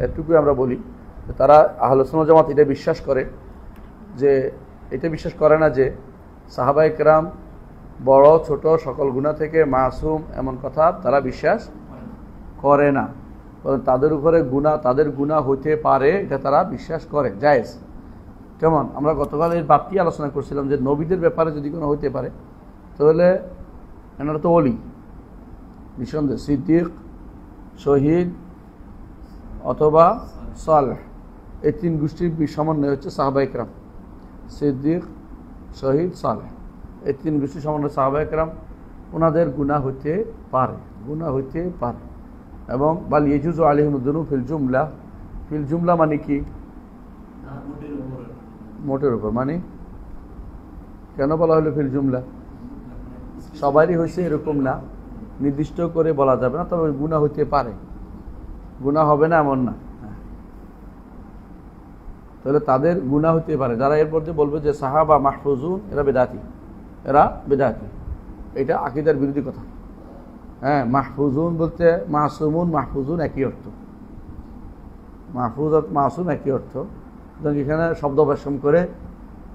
এটুকুই আমরা বলি, তারা আহলে সুন্নাত জামাত এটা বিশ্বাস করে যে, এটা বিশ্বাস করে না যে সাহাবায়ে কেরাম বড় ছোট সকল গুনাহ থেকে মাসুম, এমন কথা তারা বিশ্বাস করে না। তাদের উপরে গুনাহ, তাদের গুনাহ হইতে পারে, এটা তারা বিশ্বাস করে, জায়েজ। কেমন আমরা গতকাল এর বাপটি আলোচনা করছিলাম যে নবীদের ব্যাপারে যদি কোনো হইতে পারে তাহলে এনারা তো ওলি, নিঃসন্দেহে সিদ্দিক, শহীদ অথবা সালেহ, এই তিন গোষ্ঠীর সমন্বয় হচ্ছে সাহাবায়ে কেরাম। সিদ্দিক, শহীদ, সালেহ, এই তিন গোষ্ঠীর সমন্বয় সাহাবায়ে কেরাম। ওনাদের গুনাহ হইতে পারে, গুনাহ হইতে পারে। এবং বাল ইয়াজুজু আলাইহিম যুনুব ফিল জুমলা। ফিল জুমলা মানে কি? মোটের উপর। মানে কেন বলা হলো ফিল জুমলা? সবারই হয়েছে এরকম না, নির্দিষ্ট করে বলা যাবে না, তবে গুনাহ হইতে পারে, গুনাহ হবে না এমন না। তাহলে তাদের গুনাহ হইতে পারে। যারা এরপর যে বলবে যে সাহাবা মাহফুজুন, এরা বেদাতি, এরা বেদাতি, এটা আকীদার বিরোধী কথা। হ্যাঁ, মাহফুজুন বলতে মাসুমুন মাহফুজুন একই অর্থ, মাহফুজ আর মাসুম একই অর্থ। সুতরাং এখানে শব্দ বেশম করে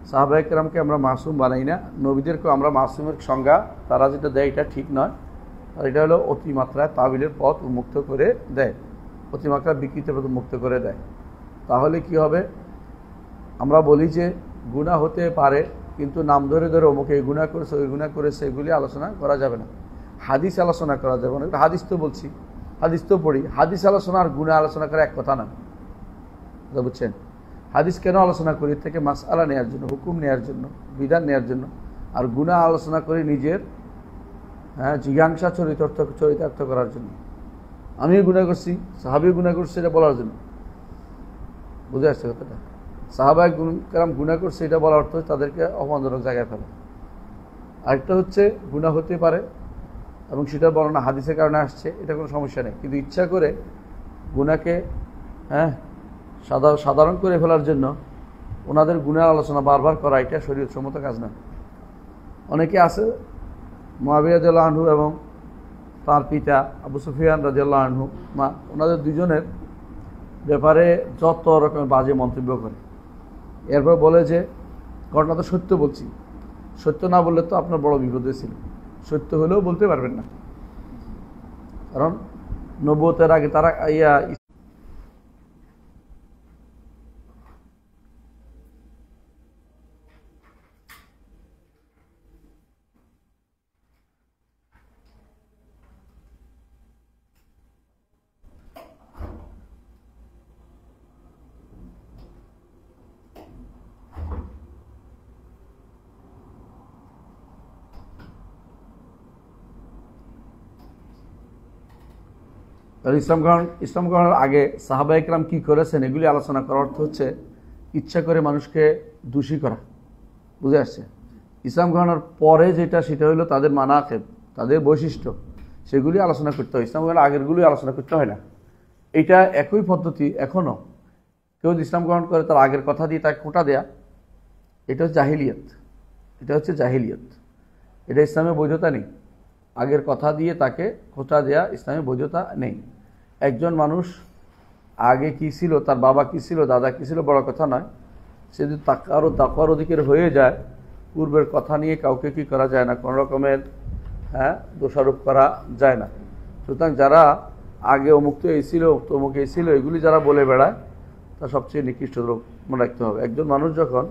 সাহাবায়ে কেরামকে আমরা মাসুম বানাই না, নবীদেরকেও আমরা মাসুমের সংজ্ঞা তারা যেটা দেয় এটা ঠিক নয়। আর এটা হলো অতিমাত্রায় তাবিলের পথ উন্মুক্ত করে দেয়, অতিমাত্রায় বিকৃতির পথ উন্মুক্ত করে দেয়। তাহলে কি হবে? আমরা বলি যে গুনাহ হতে পারে, কিন্তু নাম ধরে ধরে অমুকে এই গুনাহ করেছে, ওই গুনাহ করেছে, এগুলি আলোচনা করা যাবে না। হাদিস আলোচনা করা যাবে না। হাদিস তো বলছি, হাদিস তো পড়ি। হাদিস আলোচনা আর গুনাহ আলোচনা করা এক কথা না, বুঝছেন? হাদিস কেন আলোচনা করি? থেকে মাসআলা নেওয়ার জন্য, হুকুম নেওয়ার জন্য, বিধান নেওয়ার জন্য। আর গুনাহ আলোচনা করি নিজের জিজ্ঞাসা চরিতার্থ করার জন্য। আমি গুনাহ করছি, সাহাবী গুনাহ করছে, এটা বলার জন্য। বুঝে আসছে কথাটা? সাহাবায়ে কেরাম গুনাহ করছে এটা বলার অর্থ তাদেরকে অপমানজনক জায়গায় ফেলে। আরেকটা হচ্ছে গুনাহ হতে পারে এবং সেটার বর্ণনা হাদিসের কারণে আসছে, এটা কোনো সমস্যা নেই। কিন্তু ইচ্ছা করে গুনাহকে সাধারণ করে ফেলার জন্য ওনাদের গুনাহের আলোচনা বারবার করা, এটা শরীয়তসম্মত কাজ না। অনেকে আছে মুআবিয়া রাদিয়াল্লাহু আনহু এবং তার পিতা আবু সুফিয়ান রাদিয়াল্লাহু আনহু, ওনাদের দুজনের ব্যাপারে যত রকমের বাজে মন্তব্য করে। এরপর বলে যে ঘটনা তো সত্য বলছি, সত্য না বললে তো আপনার বড় বিপদ হয়েছিল। সত্য হলেও বলতে পারবেন না, কারণ নবুয়তের আগে তারা ইসলাম গ্রহণের আগে সাহাবায়ে কেরাম কি করেছেন এগুলি আলোচনা করার অর্থ হচ্ছে ইচ্ছা করে মানুষকে দোষী করা। বুঝে আসছে? ইসলাম গ্রহণের পরে যেটা, সেটা হলো তাদের মানাকিব, তাদের বৈশিষ্ট্য, সেগুলি আলোচনা করতে হয়। ইসলাম গ্রহণের আগেরগুলি আলোচনা করতে হয় না। এটা একই পদ্ধতি এখনও। কেউ ইসলাম গ্রহণ করে তার আগের কথা দিয়ে তাকে খোঁটা দেয়া, এটা হচ্ছে জাহিলিয়াত। এটা হচ্ছে জাহিলিয়াত, এটা ইসলামের বৈধতা নেই। আগের কথা দিয়ে তাকে খোঁটা দেয়া ইসলামের বৈধতা নেই। একজন মানুষ আগে কি ছিল, তার বাবা কি ছিল, দাদা কি ছিল, বড় কথা নয়। সে যদি তাকওয়ার অধিকারী হয়ে যায়, পূর্বের কথা নিয়ে কাউকে কি করা যায় না, কোনো রকমের দোষারোপ করা যায় না। সুতরাং যারা আগে অমুক তো এই ছিল, তমুক এই ছিল, এগুলি যারা বলে বেড়ায়, তা সবচেয়ে নিকৃষ্ট লোক মনে রাখতে হবে। একজন মানুষ যখন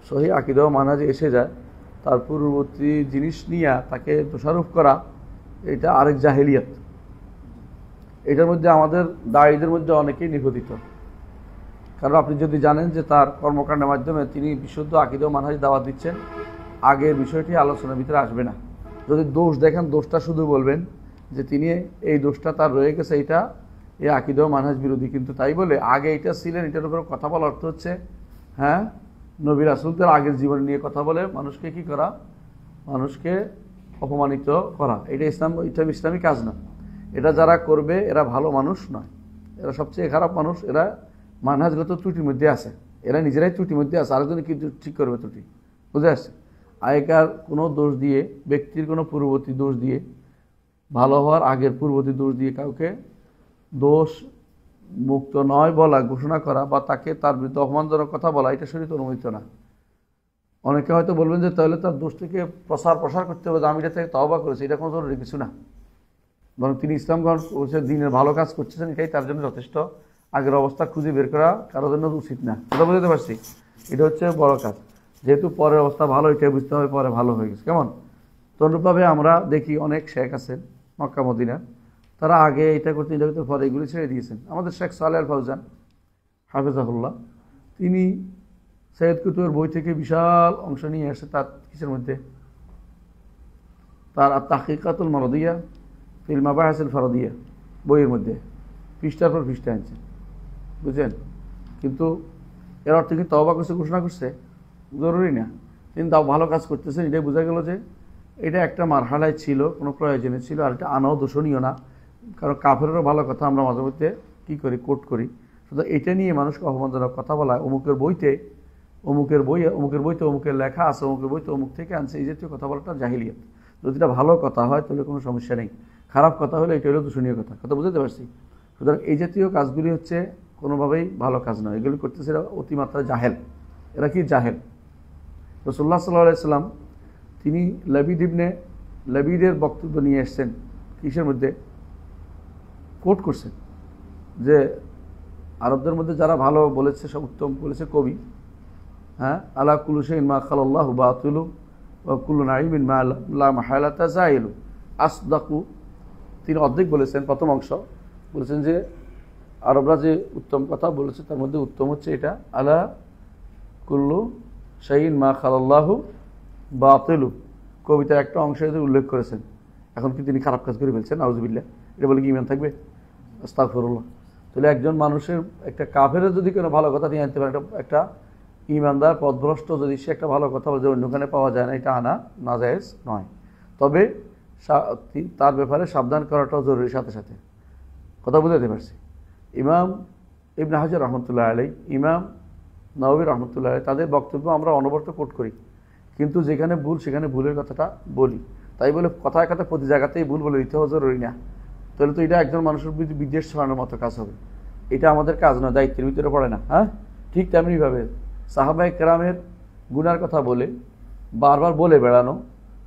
সহি আকীদা ও মানহাজে এসে যায়, তার পূর্ববর্তী জিনিস নিয়ে তাকে দোষারোপ করা, এটা আরেক জাহেলিয়াত। এটার মধ্যে আমাদের দায়ীদের মধ্যে অনেকেই নিগদিত। কারণ আপনি যদি জানেন যে তার কর্মকাণ্ডের মাধ্যমে তিনি বিশুদ্ধ আকীদা ও মানহাজ দাওয়াত দিচ্ছেন, আগের বিষয়টি আলোচনার ভিতরে আসবে না। যদি দোষ দেখেন, দোষটা শুধু বলবেন যে তিনি এই দোষটা তার রয়ে গেছে, এটা এই আকীদা ও মানহাজ বিরোধী। কিন্তু তাই বলে আগে এটা ছিলেন, এটার উপরে কথা বলার অর্থ হচ্ছে নবী রাসূলদের আগের জীবন নিয়ে কথা বলে মানুষকে কি করা, মানুষকে অপমানিত করা। এটা ইসলামী কাজ না। এটা যারা করবে এরা ভালো মানুষ নয়, এরা সবচেয়ে খারাপ মানুষ। এরা মানহাজগত ত্রুটির মধ্যে আছে, এরা নিজেরাই ত্রুটির মধ্যে আছে, আরেকজনে কি ঠিক করবে ত্রুটি? বুঝে আসছে? আগেকার কোনো দোষ দিয়ে, ব্যক্তির কোনো পূর্ববর্তী দোষ দিয়ে, ভালো হওয়ার আগের পূর্ববর্তী দোষ দিয়ে কাউকে দোষ মুক্ত নয় বলা, ঘোষণা করা বা তাকে তার বিরুদ্ধে অপমানজনক কথা বলা, এটা শরীয়তে অনুমোদিত না। অনেকে হয়তো বলবেন যে তাহলে তার দোষ থেকে প্রসার করতে হবে, আমি এটা থেকে তওবা করেছি, এটা কোনো জরুরি কিছু না। বরং তিনি ইসলাম গ্রহণ করছে, দিনের ভালো কাজ করছেন, এটাই তার জন্য যথেষ্ট। আগের অবস্থা খুঁজে বের করা কারোর জন্য উচিত না। কথা বুঝতে পারছি? এটা হচ্ছে বড় কাজ। যেহেতু পরের অবস্থা ভালো, এটাই বুঝতে হবে পরে ভালো হয়ে গেছে। কেমন? তদ্রূপভাবে আমরা দেখি অনেক শেখ আছেন মক্কা মদিনার, তারা আগে এটা করতে পরে এগুলি ছেড়ে দিয়েছেন। আমাদের শেখ সালেহ আল ফাউজান হাফেজাহুল্লাহ, তিনি সৈয়দ কুতুবের বই থেকে বিশাল অংশ নিয়ে আসছে। তার কিসের মধ্যে? তার তাহকিকাতুল মারদিয়া ফিল মাবাহিসিল ফারদিয়া বইয়ের মধ্যে পৃষ্ঠার পর পৃষ্ঠা আনছেন, বুঝছেন? কিন্তু এর অর্থ কি তওবা করছে, ঘোষণা করছে? জরুরি না। তিনি তাও ভালো কাজ করতেছেন, এটাই বোঝা গেল যে এটা একটা মারহালায় ছিল, কোনো প্রয়োজনে ছিল, আর এটা আনাও দূষণীয় না। কারণ কাফেরেরও ভালো কথা আমরা মাঝে মধ্যে কী করি, কোট করি। শুধু এটা নিয়ে মানুষকে অপমানজনক কথা বলা, অমুকের বইতে অমুকের লেখা আছে, অমুকের বইতে অমুক থেকে আনছে, এই জাতীয় কথা বলাটা জাহিলিয়াত। যদি এটা ভালো কথা হয় তাহলে কোনো সমস্যা নেই, খারাপ কথা হলে এটা হলো দূষণীয় কথা। কথা বুঝতে পারছি? সুতরাং এই জাতীয় কাজগুলি হচ্ছে কোনোভাবেই ভালো কাজ নয়। এগুলি করতেছে এরা অতিমাত্রা জাহেল। এরা কি জাহেল? রাসূলুল্লাহ সাল্লাল্লাহু আলাইহি ওয়াসাল্লাম তিনি লাবিদের বক্তব্য নিয়ে এসছেন, কিসের মধ্যে কোট করছেন যে আরবদের মধ্যে যারা ভালো বলেছে, সব উত্তম বলেছে কবি, হ্যাঁ, আলা কুল্লু শাইইন মা খালাল্লাহু বাতিলু ওয়া কুল্লু নাঈমিন মা লা মাহালাতা যাইলু আসদাকু। তিনি অর্ধেক বলেছেন, প্রথম অংশ বলেছেন যে আরবরা যে উত্তম কথা বলেছে তার মধ্যে উত্তম হচ্ছে এটা, আলা কুল্লু শাইইন মা খালাল্লাহু বাতিলু। কবিতার একটা অংশে উল্লেখ করেছেন। এখন কি তিনি খারাপ কাজ করে ফেলছেন? নাউযুবিল্লাহ। এটা বলে কি ঈমান থাকবে? আস্তাগফিরুল্লাহ। তাহলে একজন মানুষের, একটা কাফেরের যদি কোনো ভালো কথা নিয়ে আনতে পারে, একটা ঈমানদার পথভ্রষ্ট যদি সে একটা ভালো কথা বলে অন্যখানে পাওয়া যায় না, এটা আনা নাজায়েজ নয়। তবে তার ব্যাপারে সাবধান করাটাও জরুরি সাথে সাথে। কথা বুঝতে পারছি? ইমাম ইবনে হাজার রহমতুল্লাহ আলাইহি, ইমাম নওয়াবী রহমতুল্লাহ আলাইহি, তাদের বক্তব্য আমরা অনবরত কোট করি, কিন্তু যেখানে ভুল সেখানে ভুলের কথাটা বলি। তাই বলে কথায় কথায় প্রতি জায়গাতেই ভুল বলে দিতে জরুরি না। তাহলে তো এটা একজন মানুষের প্রতি বিদ্বেষ ছড়ানোর মতো কাজ হবে। এটা আমাদের কাজ নয়, দায়িত্বের ভিতরে পড়ে না। হ্যাঁ, ঠিক তেমনিভাবে সাহাবায়ে কেরামের গুনার কথা বলে বারবার বলে বেড়ানো,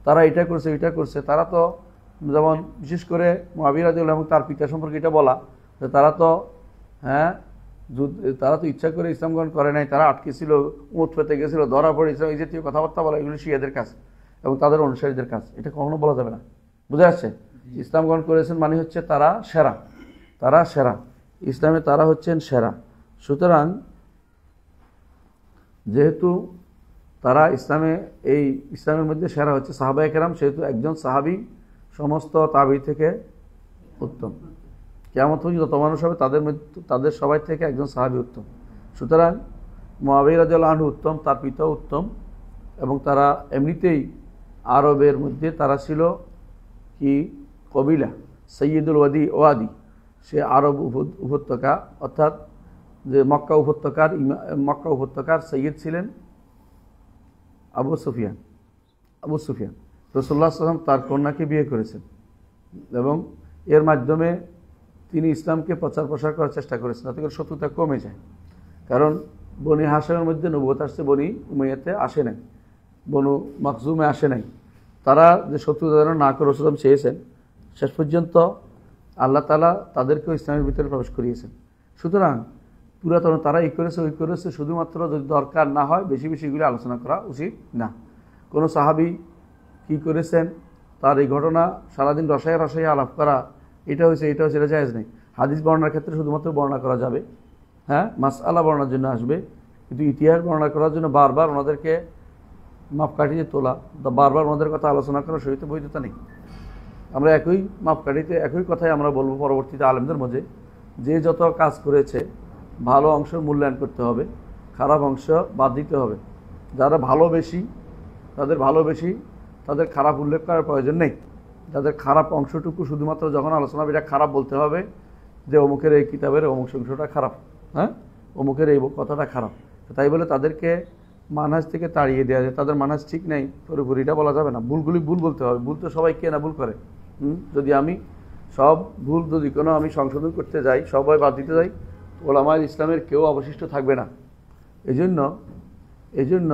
তারা এটা করছে ওইটা করছে। তারা তো যেমন বিশেষ করে মুআবিয়া রাদিয়াল্লাহু আনহু তার পিতা সম্পর্কে এটা বলা যে তারা তো ইচ্ছা করে ইসলাম গ্রহণ করে নাই, তারা আটকে ছিল, উঁট পেতে গেছিল, ধরা পড়ে ইসলাম, এই জাতীয় কথাবার্তা বলা, এগুলো শিয়াদের কাজ এবং তাদের অনুসারীদের কাজ। এটা কখনো বলা যাবে না। বুঝে আসছে? ইসলাম গ্রহণ করেছেন মানে হচ্ছে তারা সেরা, ইসলামে তারা হচ্ছেন সেরা। সুতরাং যেহেতু তারা ইসলামের মধ্যে সেরা হচ্ছে সাহাবায়ে কেরাম, সেহেতু একজন সাহাবী সমস্ত তাবী থেকে উত্তম। কিয়ামত পর্যন্ত যত মানুষ হবে তাদের সবাই থেকে একজন সাহাবী উত্তম। সুতরাং মুআবিয়া রাদিয়াল্লাহু আনহু উত্তম, তার পিতাও উত্তম, এবং তারা এমনিতেই আরবের মধ্যে তারা ছিল কি কবিলা সৈয়দুল ওয়াদি। সে আরব উপত্যকা, অর্থাৎ যে মক্কা উপত্যকার সৈয়দ ছিলেন আবু সুফিয়ান। রাসূলুল্লাহ সাল্লাল্লাহু আলাইহি ওয়াসাল্লাম তার কন্যাকে বিয়ে করেছেন এবং এর মাধ্যমে তিনি ইসলামকে প্রচার প্রসার করার চেষ্টা করেছেন, তাতে করে শত্রুতা কমে যায়। কারণ বনি হাশিমের মধ্যে নবুয়ত আসছে, বনি উমাইয়াতে আসে নাই, বনু মাখজুমে আসে নাই। তারা যে শত্রুতা যেন না করে রাসূলুল্লাহ চেয়েছেন, শেষ পর্যন্ত আল্লাহ তাআলা তাদেরকেও ইসলামের ভিতরে প্রবেশ করিয়েছেন। সুতরাং পুরাতন তারা এই করেছে ওই করেছে, শুধুমাত্র যদি দরকার না হয় বেশি বেশিগুলি আলোচনা করা উচিত না। কোনো সাহাবী কি করেছেন তার এই ঘটনা সারাদিন রসায় আলাপ করা, এটা হয়েছে এটা জায়েজ নেই। হাদিস বর্ণনার ক্ষেত্রে শুধুমাত্র বর্ণনা করা যাবে, হ্যাঁ, মাসআলা বর্ণনার জন্য আসবে, কিন্তু ইতিহাস বর্ণনা করার জন্য বারবার ওনাদেরকে মাপকাঠিতে তোলা, বারবার ওনাদের কথা আলোচনা করার শরীয়তে বৈধতা নেই। আমরা একই মাপকাঠিতে একই কথাই আমরা বলবো পরবর্তীতে আলেমদের মধ্যে, যে যত কাজ করেছে ভালো অংশ মূল্যায়ন করতে হবে, খারাপ অংশ বাদ দিতে হবে। যারা তাদের খারাপ উল্লেখ করার প্রয়োজন নেই। যাদের খারাপ অংশটুকু শুধুমাত্র যখন আলোচনা এটা খারাপ বলতে হবে যে অমুকের এই কিতাবের অমুক অংশটা খারাপ, হ্যাঁ, অমুকের এই কথাটা খারাপ, তাই বলে তাদেরকে মানহাজ থেকে তাড়িয়ে দেওয়া যায়, তাদের মানহাজ ঠিক নেই পুরোপুরি, এটা বলা যাবে না। ভুলগুলি ভুল বলতে হবে। ভুল তো সবাই কে না ভুল করে। যদি আমি সব ভুল যদি কোনো আমি সংশোধন করতে যাই, সবাই বাদ দিতে যাই, ওলামায়ে ইসলামের কেউ অবশিষ্ট থাকবে না। এই জন্য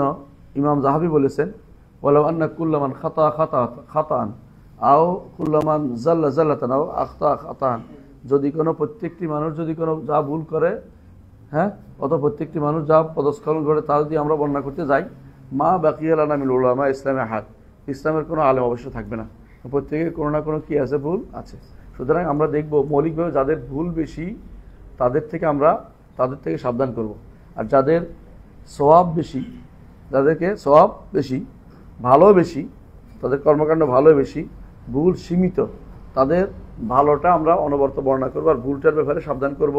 ইমাম জাহাবি বলেছেন, ওয়ালাউ আন্না কুল্লামান খাতাআন আও কুল্লামান জাল্লাতান আও আখতা খাতাআন, যদি কোনো প্রত্যেকটি মানুষ যদি কোনো যা ভুল করে, হ্যাঁ, অত প্রত্যেকটি মানুষ যা পদস্খলন করে তা যদি আমরা বর্ণনা করতে যাই, মা বাকিয়া লানা মিল উলামা ইসলামে আহাদ, ইসলামের কোনো আলেম অবশ্য থাকবে না, প্রত্যেকের কোনো না কোনো কি আছে, ভুল আছে। সুতরাং আমরা দেখব মৌলিকভাবে যাদের ভুল বেশি তাদের থেকে সাবধান করব, আর যাদের সওয়াব বেশি, যাদেরকে সওয়াব বেশি, ভালো বেশি, তাদের কর্মকাণ্ড ভালো বেশি, ভুল সীমিত, তাদের ভালোটা আমরা অনবরত বর্ণনা করবো, আর ভুলটার ব্যাপারে সাবধান করব।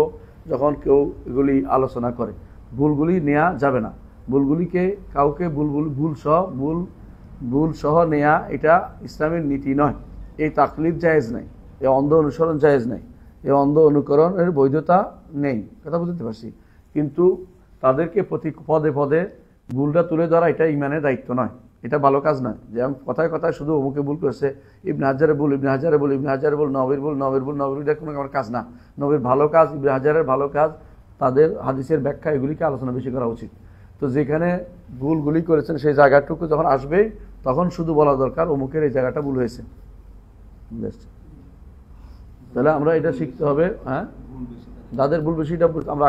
যখন কেউ এগুলি আলোচনা করে, ভুলগুলি নেওয়া যাবে না, ভুলগুলিকে কাউকে ভুল সহ নেয়া এটা ইসলামের নীতি নয়। এই তাকলিদ জায়েজ নাই, এই অন্ধ অনুসরণ জায়েজ নাই, এই অন্ধ অনুকরণের বৈধতা নেই, কথা বুঝতে পারছি। কিন্তু তাদেরকে প্রতি পদে পদে ভুলটা তুলে ধরা এটা ইমানের দায়িত্ব নয়, এটা ভালো কাজ নয়। যে আমি কথায় কথায় শুধু অমুকে ভুল করেছে, ইবনে হাজারের ভুল, নবীর ভুল, এটা কোনো আমার কাজ না। নবীর ভালো কাজ, ইবনে হাজারের ভালো কাজ, তাদের হাদিসের ব্যাখ্যা, এগুলিকে আলোচনা বেশি করা উচিত। তো যেখানে ভুলগুলি করেছেন সেই জায়গাটুকু যখন আসবে তখন শুধু বলা দরকার অমুকের এই জায়গাটা ভুল হয়েছে। তাহলে আমরা এটা শিখতে হবে, হ্যাঁ, যাদের ভুল বেশিটা আমরা